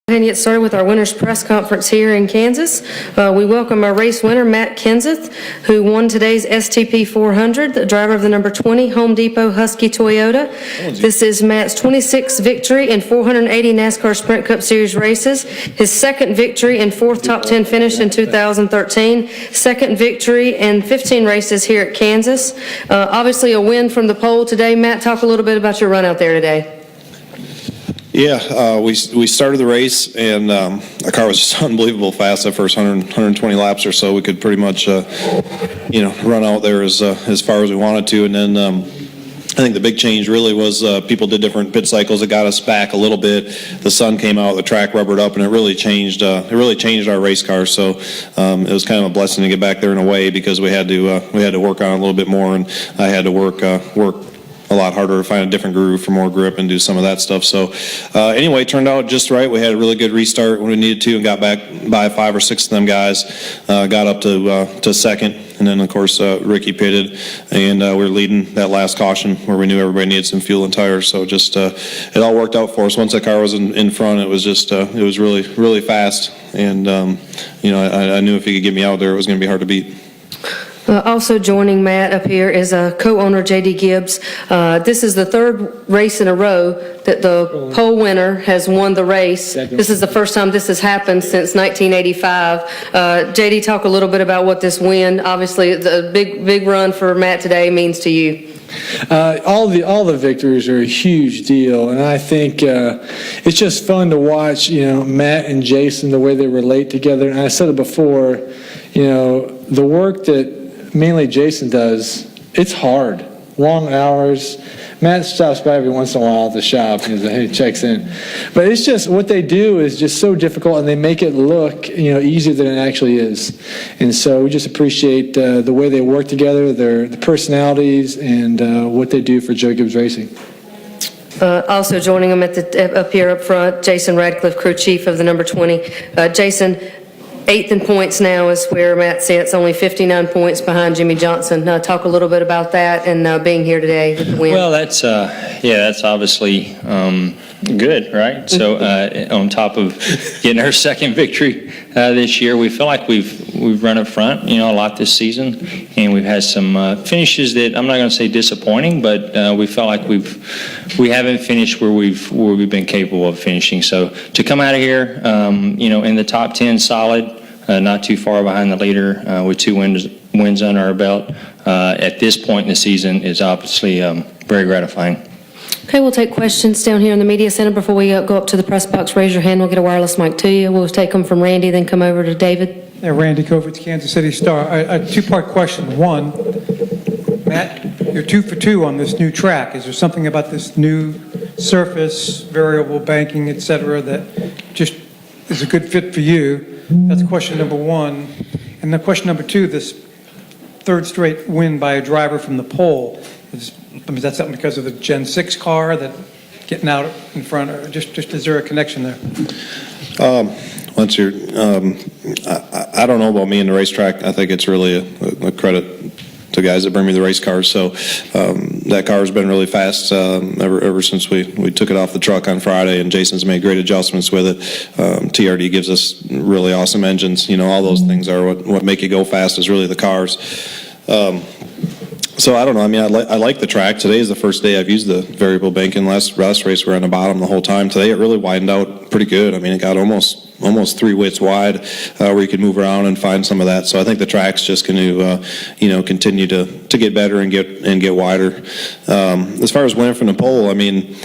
And get started with our winners press conference here in Kansas. We welcome our race winner, Matt Kenseth, who won today's STP 400, the driver of the number 20 Home Depot Husky Toyota. This is Matt's 26th victory in 480 NASCAR Sprint Cup Series races, his second victory and fourth top 10 finish in 2013, second victory in 15 races here at Kansas. Obviously a win from the pole today. Matt, talk a little bit about your run out there today. Yeah, we started the race, and the car was just unbelievable fast. That first 120 laps or so, we could pretty much, run out there as far as we wanted to. And then I think the big change really was people did different pit cycles. It got us back a little bit. The sun came out, the track rubbered up, and it really changed. Our race car. So it was kind of a blessing to get back there in a way, because we had to work on it a little bit more, and I had to work a lot harder to find a different groove for more grip and do some of that stuff. So anyway, it turned out just right. We had a really good restart when we needed to, and got back by 5 or 6 of them guys. Got up to second, and then of course Ricky pitted, and we were leading that last caution where we knew everybody needed some fuel and tires. So just it all worked out for us. Once that car was in front, it was just it was really fast, and I knew if he could get me out there, it was going to be hard to beat. Also joining Matt up here is co-owner J.D. Gibbs. This is the third race in a row that the pole winner has won the race. This is the first time this has happened since 1985. J.D., talk a little bit about what this win, obviously the big run for Matt today, means to you. All the victories are a huge deal, and I think it's just fun to watch, Matt and Jason, the way they relate together. And I said it before, the work that mainly Jason does, it's hard, long hours. Matt stops by every once in a while at the shop and he checks in, but it's just what they do is just so difficult, and they make it look easier than it actually is. And so we just appreciate the way they work together, the personalities, and what they do for Joe Gibbs Racing. Also joining them up here up front, Jason Radcliffe, crew chief of the number 20. Jason, 8th in points now is where Matt sits, only 59 points behind Jimmy Johnson. Talk a little bit about that and being here today with the win. Well, that's obviously good, right? So on top of getting our second victory this year, we feel like we've run up front, a lot this season, and we've had some finishes that I'm not going to say disappointing, but we felt like we haven't finished where we've been capable of finishing. So to come out of here, in the top 10, solid. Not too far behind the leader with 2 wins under our belt at this point in the season is obviously very gratifying. Okay, we'll take questions down here in the media center. Before we go up to the press box, raise your hand. We'll get a wireless mic to you. We'll take them from Randy, then come over to David. Yeah, Randy Kovitz, Kansas City Star. A 2-part question. One, Matt, you're 2 for 2 on this new track. Is there something about this new surface, variable banking, et cetera, that just is a good fit for you? That's question number 1. And then question number 2, this third straight win by a driver from the pole. Is that something because of the Gen 6 car that getting out in front? Or just is there a connection there? Once you're, I don't know about me in the racetrack. I think it's really a credit to guys that bring me the race cars. So that car has been really fast ever since we took it off the truck on Friday, and Jason's made great adjustments with it. TRD gives us really awesome engines. All those things are what make it go fast is really the cars. So I don't know. I mean, I like the track. Today is the first day I've used the variable banking. Last race we were on the bottom the whole time. Today it really widened out pretty good. I mean, it got almost 3 widths wide where you could move around and find some of that. So I think the track's just going to continue to get better and get wider. As far as winning from the pole, I mean,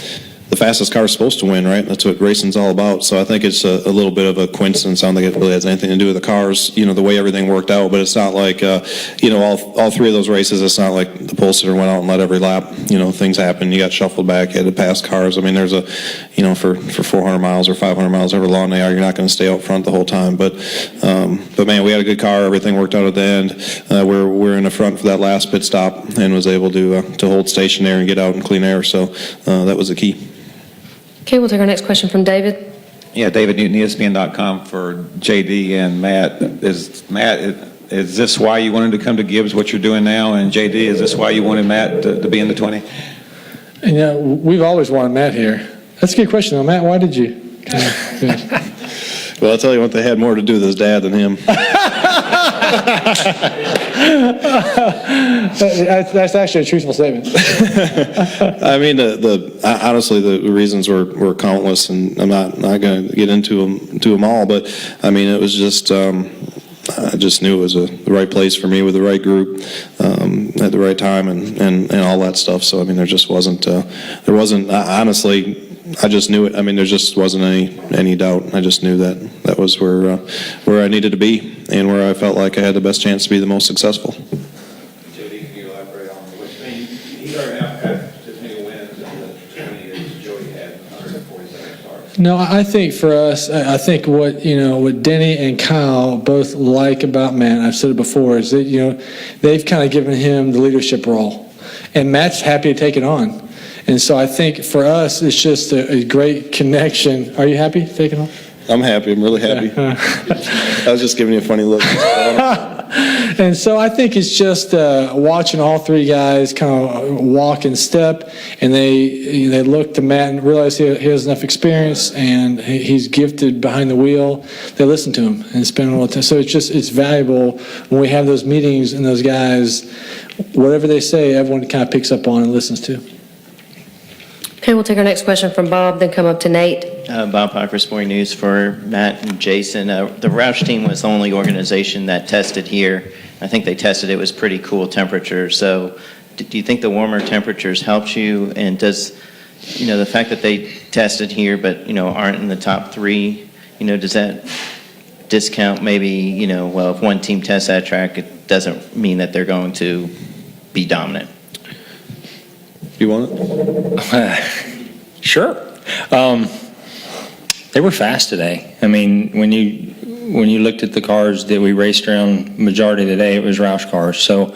the fastest car is supposed to win, right? That's what racing's all about. So I think it's a little bit of a coincidence. I don't think it really has anything to do with the cars, the way everything worked out. But it's not like, all 3 of those races, it's not like the pole sitter went out and led every lap. Things happen. You got shuffled back, you had to pass cars. I mean, there's for 400 miles or 500 miles, however long they are, you're not going to stay out front the whole time. But man, we had a good car. Everything worked out at the end. We're in the front for that last pit stop and was able to hold station there and get out in clean air. So that was the key. Okay, we'll take our next question from David. Yeah, David Newton, ESPN.com for JD and Matt. Is this why you wanted to come to Gibbs, what you're doing now? And JD, is this why you wanted Matt to be in the 20? We've always wanted Matt here. That's a good question, though. Matt, why did you? Well, I'll tell you what, they had more to do with his dad than him. That's actually a truthful statement. I mean, honestly, the reasons were countless, and I'm not going to get into them all. But I mean, it was just I just knew it was the right place for me with the right group at the right time and all that stuff. So I mean, there just wasn't honestly. I just knew it. I mean, there just wasn't any doubt. I just knew that was where I needed to be and where I felt like I had the best chance to be the most successful. Jody, can you elaborate on which he's already had as many wins in the 20 years Jody had 147 starts? No, I think for us, I think what Denny and Kyle both like about Matt, I've said it before, is that they've kind of given him the leadership role, and Matt's happy to take it on. And so I think for us, it's just a great connection. Are you happy to take it on? I'm happy. I'm really happy. I was just giving you a funny look. And so I think it's just watching all three guys kind of walk in step, and they look to Matt and realize he has enough experience and he's gifted behind the wheel. They listen to him and spend a little time. So it's valuable when we have those meetings and those guys, whatever they say, everyone kind of picks up on and listens to. Okay, we'll take our next question from Bob, then come up to Nate. Bob Piper, Sporting News for Matt and Jason. The Roush team was the only organization that tested here. I think they tested it was pretty cool temperature. So do you think the warmer temperatures helped you? And does, the fact that they tested here but, aren't in the top three, does that discount maybe, well, if one team tests that track, it doesn't mean that they're going to be dominant? You want it? Sure. They were fast today. I mean, when you looked at the cars that we raced around majority of the day, it was Roush cars. So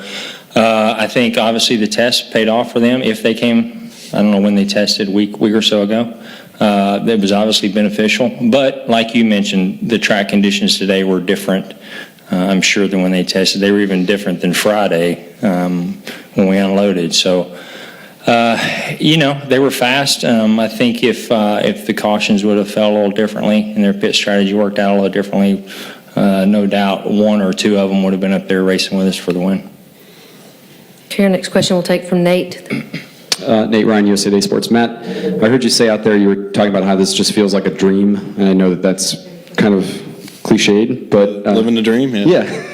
I think obviously the test paid off for them. If they came, I don't know when they tested, week or so ago, it was obviously beneficial. But like you mentioned, the track conditions today were different, I'm sure, than when they tested. They were even different than Friday when we unloaded. So they were fast. I think if the cautions would have fell a little differently and their pit strategy worked out a little differently, no doubt one or two of them would have been up there racing with us for the win. Okay, our next question we'll take from Nate. Nate Ryan, USA Today Sports. Matt, I heard you say out there you were talking about how this just feels like a dream, and I know that's kind of cliched, but Living the dream, yeah. Yeah.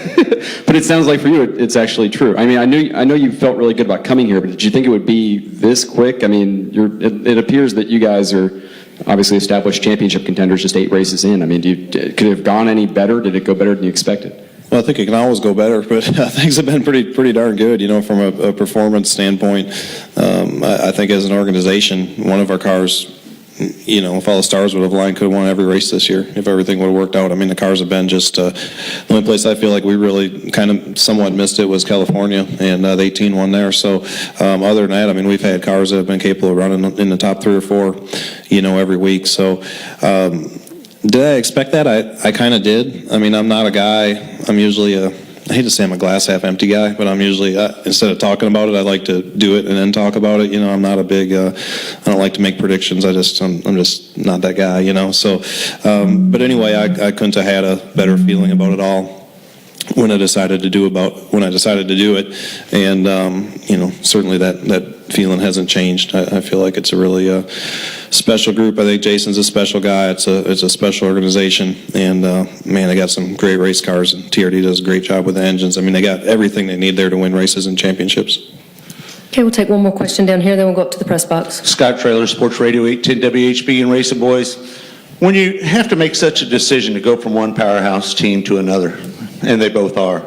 But it sounds like for you it's actually true. I mean, I know you felt really good about coming here, but did you think it would be this quick? I mean, it appears that you guys are obviously established championship contenders just 8 races in. I mean, could it have gone any better? Did it go better than you expected? Well, I think it can always go better, but things have been pretty darn good, from a performance standpoint. I think as an organization, one of our cars, if all the stars would have aligned, could have won every race this year if everything would have worked out. I mean, the cars have been just the only place I feel like we really kind of somewhat missed it was California, and the 18 won there. So other than that, I mean, we've had cars that have been capable of running in the top 3 or 4, every week. So did I expect that? I kind of did. I mean, I'm not a guy. I'm usually I hate to say I'm a glass half empty guy, but I'm usually, instead of talking about it, I like to do it and then talk about it. I'm not a big, I don't like to make predictions. I'm just not that guy, So, but anyway, I couldn't have had a better feeling about it all when I decided to do it. And, certainly that feeling hasn't changed. I feel like it's a really special group. I think Jason's a special guy. It's a special organization, and man, they got some great race cars, and TRD does a great job with the engines. I mean, they got everything they need there to win races and championships. Okay, we'll take one more question down here, then we'll go up to the press box. Scott Traylor, Sports Radio 810 WHB and Racing Boys. When you have to make such a decision to go from one powerhouse team to another, and they both are,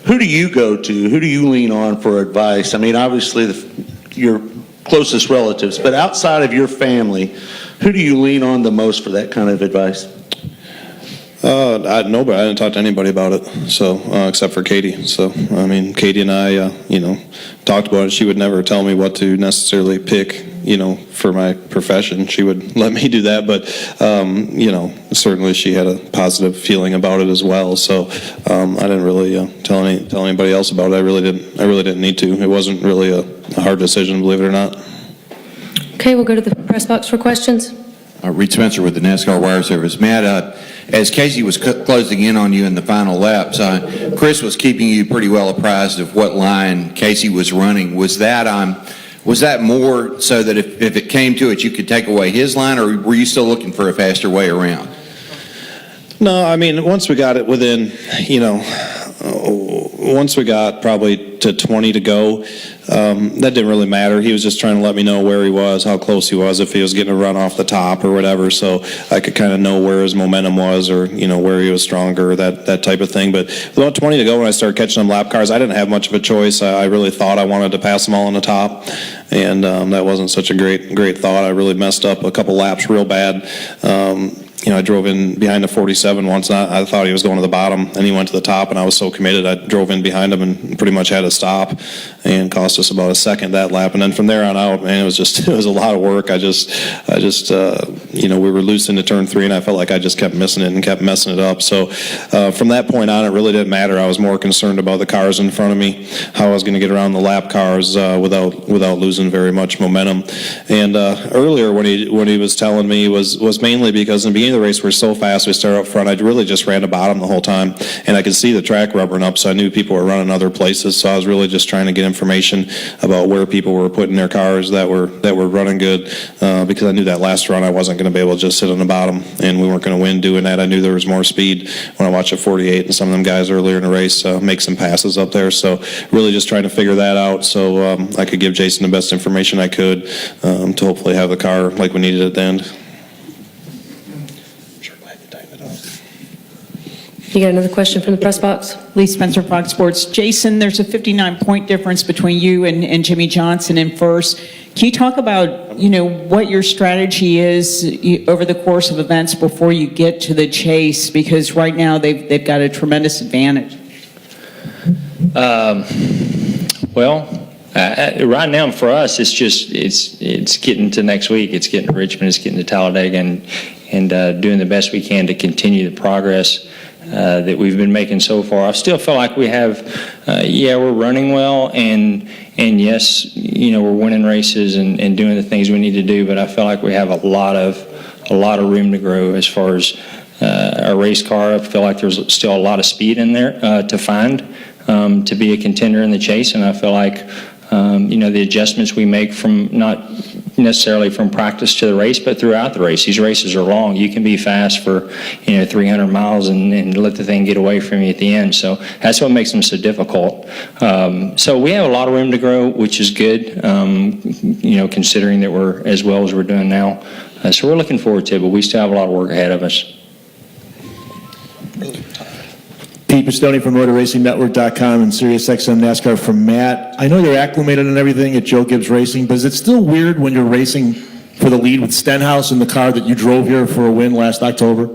who do you go to? Who do you lean on for advice? I mean, obviously, your closest relatives, but outside of your family, who do you lean on the most for that kind of advice? Nobody. I didn't talk to anybody about it, so except for Katie. So I mean, Katie and I, talked about it. She would never tell me what to necessarily pick, for my profession. She would let me do that, but certainly she had a positive feeling about it as well. So I didn't really tell anybody else about it. I really didn't need to. It wasn't really a hard decision, believe it or not. Okay, we'll go to the press box for questions. Reed Spencer with the NASCAR Wire Service. Matt, as Casey was closing in on you in the final laps, Chris was keeping you pretty well apprised of what line Casey was running. Was that more so that if it came to it, you could take away his line, or were you still looking for a faster way around? No, I mean, once we got it within, once we got probably to 20 to go, that didn't really matter. He was just trying to let me know where he was, how close he was, if he was getting a run off the top or whatever, so I could kind of know where his momentum was, or where he was stronger, that type of thing. But about 20 to go, when I started catching them lap cars, I didn't have much of a choice. I really thought I wanted to pass them all on the top, and that wasn't such a great thought. I really messed up a couple laps real bad. I drove in behind the 47 once, and I thought he was going to the bottom, and he went to the top, and I was so committed, I drove in behind him and pretty much had to stop, and cost us about a second that lap. And then from there on out, man, it was a lot of work. We were loose into turn 3, and I felt like I just kept missing it and kept messing it up. So from that point on, it really didn't matter. I was more concerned about the cars in front of me, how I was going to get around the lap cars without losing very much momentum. And earlier when he was telling me was mainly because in the beginning of the race we were so fast, we started up front, I really just ran to bottom the whole time, and I could see the track rubbering up, so I knew people were running other places, so I was really just trying to get information about where people were putting their cars that were running good, because I knew that last run I wasn't going to be able to just sit on the bottom, and we weren't going to win doing that. I knew there was more speed when I watched a 48 and some of them guys earlier in the race make some passes up there, so really just trying to figure that out so I could give Jason the best information I could to hopefully have the car like we needed at the end. You got another question from the press box? Lee Spencer, Fox Sports. Jason, there's a 59-point difference between you and Jimmy Johnson in first. Can you talk about, what your strategy is over the course of events before you get to the chase? Because right now they've got a tremendous advantage. Right now for us, it's getting to next week. It's getting to Richmond. It's getting to Talladega, and doing the best we can to continue the progress that we've been making so far. I still feel like we have, we're running well, and yes, we're winning races and doing the things we need to do. But I feel like we have a lot of room to grow as far as our race car. I feel like there's still a lot of speed in there to find to be a contender in the chase, and I feel like the adjustments we make from not necessarily from practice to the race, but throughout the race. These races are long. You can be fast for 300 miles and let the thing get away from you at the end. So that's what makes them so difficult. So we have a lot of room to grow, which is good, considering that we're as well as we're doing now. So we're looking forward to it, but we still have a lot of work ahead of us. Pete Pistone from MotorRacingNetwork.com and SiriusXM NASCAR from Matt. I know you're acclimated and everything at Joe Gibbs Racing, but is it still weird when you're racing for the lead with Stenhouse in the car that you drove here for a win last October?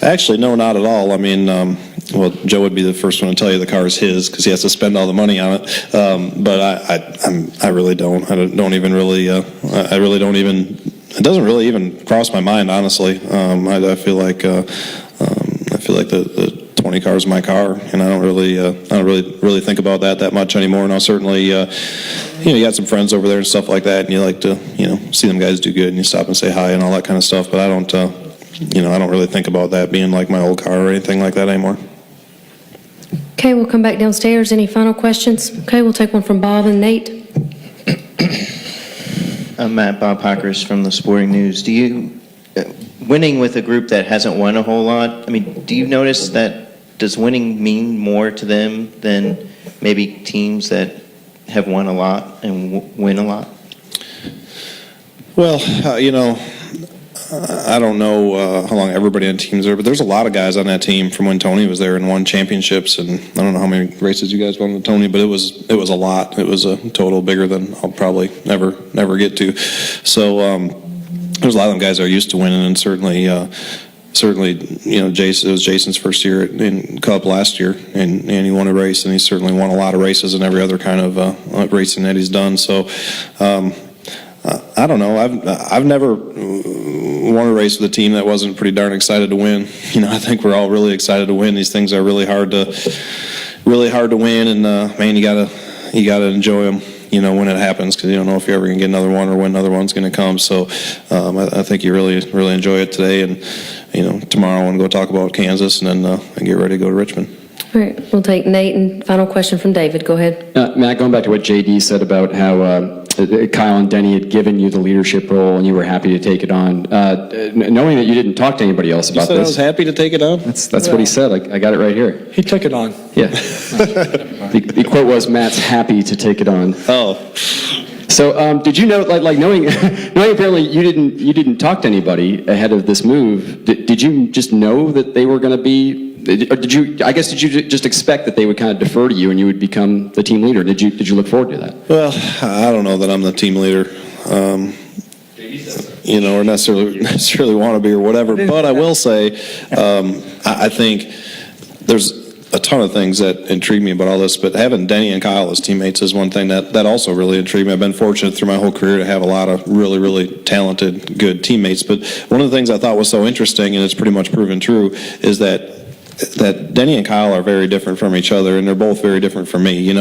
Actually, no, not at all. I mean, Joe would be the first one to tell you the car is his because he has to spend all the money on it. But I really don't. I don't even really. I really don't even. It doesn't really even cross my mind, honestly. I feel like the 20 car is my car, and I don't really think about that much anymore. Now, certainly, you got some friends over there and stuff like that, and you like to, see them guys do good, and you stop and say hi and all that kind of stuff. But I don't, I don't really think about that being like my old car or anything like that anymore. Okay, we'll come back downstairs. Any final questions? Okay, we'll take one from Bob and Nate. I'm Matt, Bob Hockers from the Sporting News. Do you, winning with a group that hasn't won a whole lot, do you notice does winning mean more to them than maybe teams that have won a lot and win a lot? Well, I don't know how long everybody on teams are, but there's a lot of guys on that team from when Tony was there and won championships, and I don't know how many races you guys won with Tony, but it was a lot. It was a total bigger than I'll probably never get to. So there's a lot of them guys that are used to winning, and certainly, Jason, it was Jason's first year in Cup last year, and he won a race, and he certainly won a lot of races and every other kind of racing that he's done. So. I don't know. I've never won a race with a team that wasn't pretty darn excited to win. I think we're all really excited to win. These things are really hard to win, and man, you gotta enjoy them. when it happens, because you don't know if you're ever going to get another one or when another one's going to come. So I think you really enjoy it today, and tomorrow I want to go talk about Kansas, and then get ready to go to Richmond. All right, we'll take Nate, and final question from David. Go ahead. Matt, going back to what JD said about how Kyle and Denny had given you the leadership role and you were happy to take it on, knowing that you didn't talk to anybody else about You said I this. was happy to take it on? That's what he said. I got it right here. He took it on. Yeah. The quote was, Matt's happy to take it on. Oh. So did you know, like knowing apparently you didn't talk to anybody ahead of this move, did you just know that they were going to be, or did you just expect that they would kind of defer to you and you would become the team leader? Did you look forward to that? Well, I don't know that I'm the team leader, or necessarily want to be or whatever, but I will say, I think there's a ton of things that intrigue me about all this, but having Denny and Kyle as teammates is one thing that also really intrigued me. I've been fortunate through my whole career to have a lot of really, really talented, good teammates, but one of the things I thought was so interesting, and it's pretty much proven true, is that Denny and Kyle are very different from each other, and they're both very different from me. I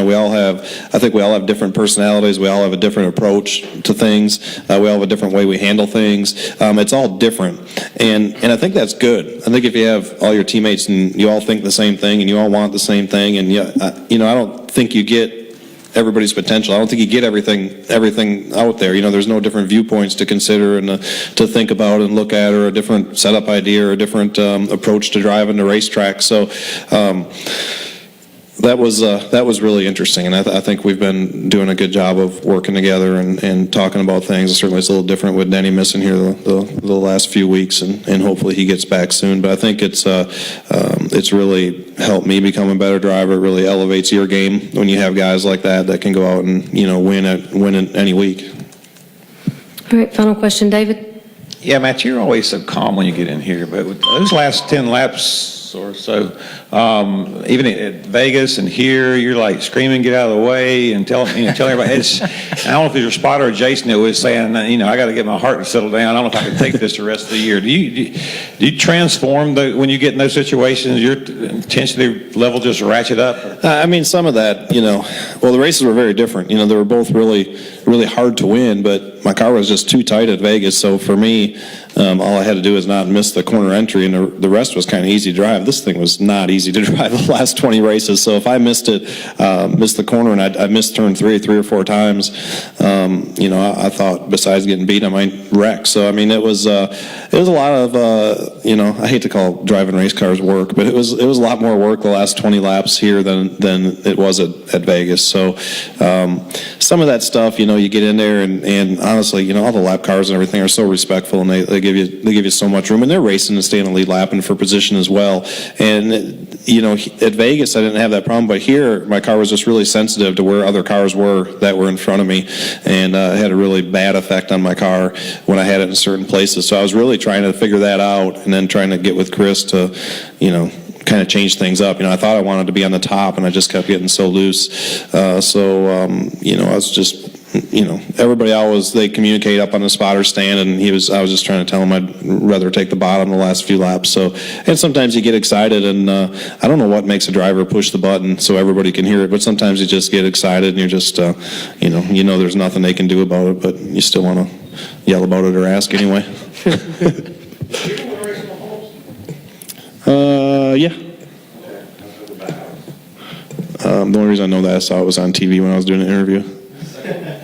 think we all have different personalities. We all have a different approach to things. We all have a different way we handle things. It's all different, and I think that's good. I think if you have all your teammates and you all think the same thing and you all want the same thing, and I don't think you get everybody's potential. I don't think you get everything out there. There's no different viewpoints to consider and to think about and look at, or a different setup idea, or a different approach to driving the racetrack. So that was really interesting, and I think we've been doing a good job of working together and talking about things. Certainly it's a little different with Denny missing here the last few weeks, and hopefully he gets back soon. But I think it's really helped me become a better driver. It really elevates your game when you have guys like that can go out and win it any week. All right, final question, David. Yeah, Matt, you're always so calm when you get in here, but with those last 10 laps or so, even at Vegas and here, you're like screaming, get out of the way, and telling everybody. I don't know if it was your spotter or Jason that was saying, I got to get my heart to settle down. I don't know if I can take this the rest of the year. Do you transform when you get in those situations? Your intensity level just ratchet up? Some of that, well, the races were very different. They were both really, really hard to win, but my car was just too tight at Vegas. So for me, all I had to do is not miss the corner entry, and the rest was kind of easy to drive. This thing was not easy to drive the last 20 races. So if I missed the corner, and I missed turn three or four times, I thought besides getting beat, I might wreck. So it was a lot of I hate to call driving race cars work, but it was a lot more work the last 20 laps here than it was at Vegas. So some of that stuff, you get in there, and honestly, all the lap cars and everything are so respectful, and they give you so much room, and they're racing to stay in the lead lap and for position as well. And at Vegas I didn't have that problem, but here my car was just really sensitive to where other cars were that were in front of me, and it had a really bad effect on my car when I had it in certain places. So I was really trying to figure that out, and then trying to get with Chris to kind of change things up. I thought I wanted to be on the top, and I just kept getting so loose. I was just, everybody they communicate up on the spotter stand, and I was just trying to tell him I'd rather take the bottom the last few laps. So, and sometimes you get excited, and I don't know what makes a driver push the button so everybody can hear it, but sometimes you just get excited, and you're just, there's nothing they can do about it, but you still want to yell about it or ask anyway. Yeah. The only reason I know that I saw it was on TV when I was doing an interview.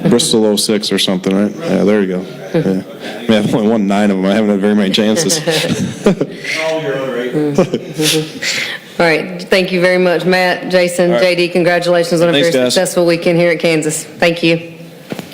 Bristol 06 or something, right? Yeah, there you go. Yeah. I've only won 9 of them. I haven't had very many chances. All right, thank you very much, Matt, Jason, JD. Congratulations on a very successful weekend here at Kansas. Thank you.